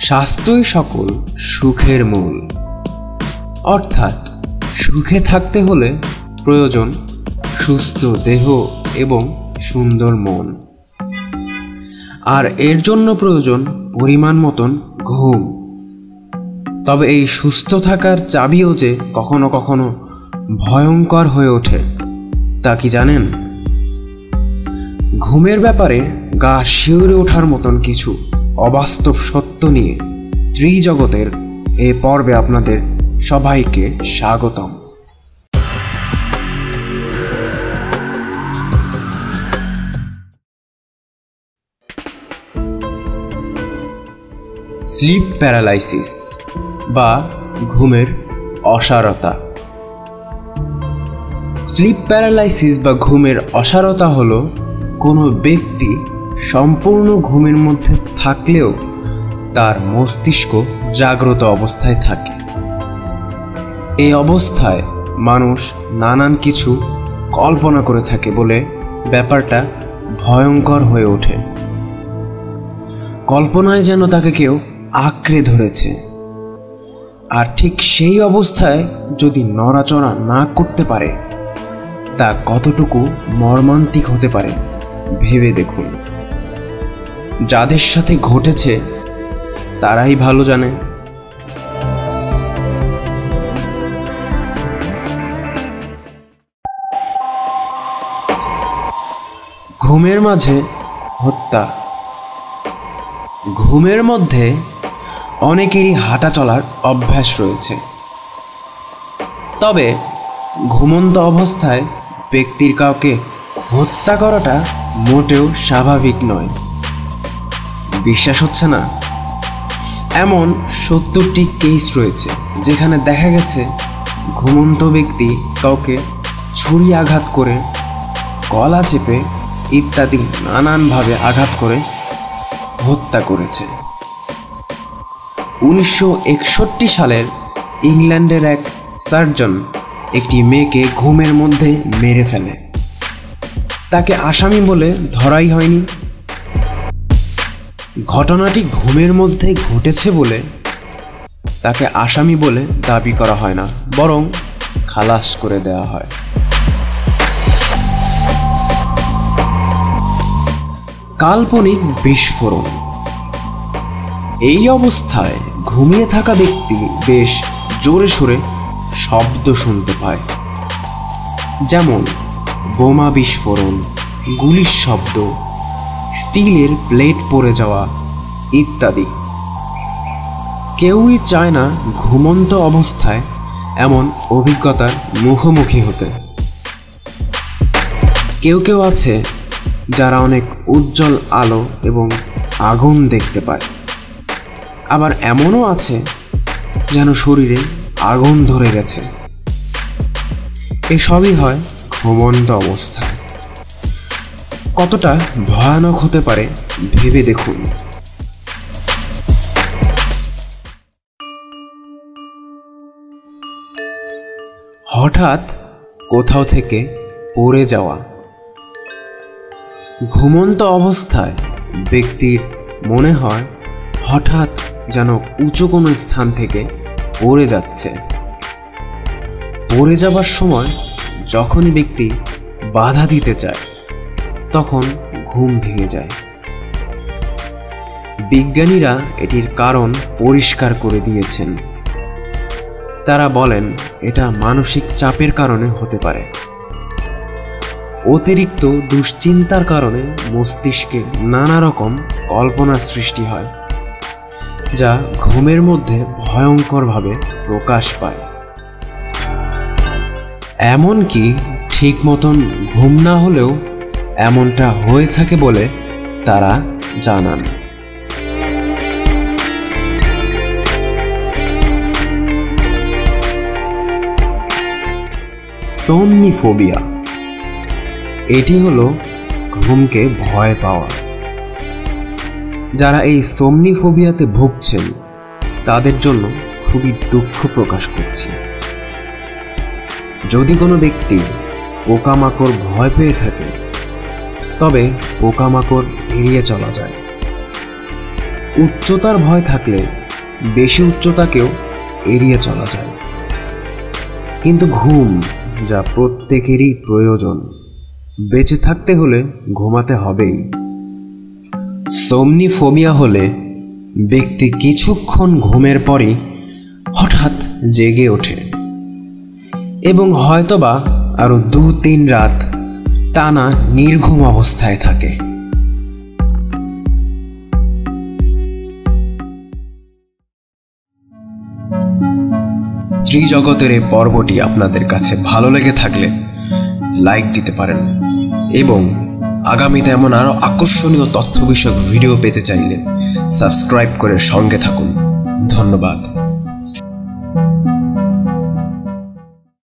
স্বাস্থ্যই সকল সুখের মূল। অর্থাৎ সুখে থাকতে হলে প্রয়োজন সুস্থ দেহ এবং সুন্দর মন, আর এর জন্য প্রয়োজন পরিমাণ মতন ঘুম। তবে এই সুস্থ থাকার চাবিও যে কখনো কখনো ভয়ঙ্কর হয়ে ওঠে, তা কি জানেন? ঘুমের ব্যাপারে গা শিউরে ওঠার মতন কিছু অবাস্তব সত্য নিয়ে ত্রিজগতের এ পর্বে আপনাদের সবাইকে স্বাগতম। স্লিপ প্যারালাইসিস বা ঘুমের অসারতা। স্লিপ প্যারালাইসিস বা ঘুমের অসারতা হলো কোনো ব্যক্তি সম্পূর্ণ ঘুমের মধ্যে থাকলেও তার মস্তিষ্ক জাগ্রত অবস্থায় থাকে। এই অবস্থায় মানুষ নানান কিছু কল্পনা করে থাকে বলে ব্যাপারটা ভয়ঙ্কর হয়ে ওঠে। কল্পনায় যেন তাকে কেউ আঁকড়ে ধরেছে, আর ঠিক সেই অবস্থায় যদি নড়াচড়া না করতে পারে তা কতটুকু মর্মান্তিক হতে পারে ভেবে দেখুন। যাদের সাথে ঘটেছে তারাই ভালো জানে। ঘুমের মাঝে হত্যা। ঘুমের মধ্যে অনেকেরই হাঁটা চলার অভ্যাস রয়েছে, তবে ঘুমন্ত অবস্থায় ব্যক্তির কাউকে হত্যা করাটা মোটেও স্বাভাবিক নয়। বিশ্বাস হচ্ছে না? এমন 70টি কেস রয়েছে যেখানে দেখা গেছে ঘুমন্ত ব্যক্তি কাউকে ছুরি আঘাত করে, গলা চেপে ইত্যাদি নানানভাবে আঘাত করে হত্যা করেছে। 1961 সালের ইংল্যান্ডের এক সার্জন একটি মেয়েকে ঘুমের মধ্যে মেরে ফেলে। তাকে আসামি বলে ধরাই হয়নি। ঘটনাটি ঘুমের মধ্যে ঘটেছে বলে তাকে আসামি বলে দাবি করা হয় না, বরং খালাস করে দেওয়া হয়। কাল্পনিক বিস্ফোরণ। এই অবস্থায় ঘুমিয়ে থাকা ব্যক্তি বেশ জোরে সোরে শব্দ শুনতে পায়, যেমন বোমা বিস্ফোরণ, গুলির শব্দ, স্টিলের প্লেট পড়ে যাওয়া ইত্যাদি। কেউই চায় না ঘুমন্ত অবস্থায় এমন অভিজ্ঞতার মুখোমুখি হতে। কেউ কেউ আছে যারা অনেক উজ্জ্বল আলো এবং আগুন দেখতে পায়, আবার এমনও আছে যেন শরীরে আগুন ধরে গেছে। এসবই হয় ঘুমন্ত অবস্থায়। কতটা ভয়ানক হতে পারে ভেবে দেখুন। হঠাৎ কোথাও থেকে পড়ে যাওয়া। ঘুমন্ত অবস্থায় ব্যক্তির মনে হয় হঠাৎ যেন উঁচু কোনো স্থান থেকে পড়ে যাচ্ছে। পড়ে যাবার সময় যখনই ব্যক্তি বাধা দিতে চায় তখন ঘুম ভেঙে যায়। বিজ্ঞানীরা এটির কারণ পরিষ্কার করে দিয়েছেন। তারা বলেন এটা মানসিক চাপের কারণে হতে পারে। অতিরিক্ত দুশ্চিন্তার কারণে মস্তিষ্কে নানা রকম কল্পনার সৃষ্টি হয়, যা ঘুমের মধ্যে ভয়ঙ্করভাবে প্রকাশ পায়। এমনকি ঠিক মতন ঘুম না হলেও এমনটা হয়ে থাকে বলে তারা জানান। সোমনিফোবিয়া। এটি হলো ঘুমকে ভয় পাওয়া। যারা এই সোমনিফোবিয়াতে ভুগছেন তাদের জন্য খুবই দুঃখ প্রকাশ করছি। যদি কোনো ব্যক্তি পোকামাকড় ভয় পেয়ে থাকে তবে পোকামাকড় এড়িয়ে চলা যায়। উচ্চতার ভয় থাকলে বেশি উচ্চতাকেও এড়িয়ে চলা যায়। কিন্তু ঘুম, যা প্রত্যেকেরই প্রয়োজন, বেঁচে থাকতে হলে ঘুমাতে হবেই। সোমনিফোবিয়া হলে ব্যক্তি কিছুক্ষণ ঘুমের পরই হঠাৎ জেগে ওঠে এবং হয়তোবা আরো 2-3 রাত টানা নির্ঘুম অবস্থায় থাকে। ত্রিজগতের এই পর্বটি আপনাদের কাছে ভালো লেগে থাকলে লাইক দিতে পারেন এবং আগামীতে এমন আরো আকর্ষণীয় তথ্য বিষয়ক ভিডিও পেতে চাইলে সাবস্ক্রাইব করে সঙ্গে থাকুন। ধন্যবাদ।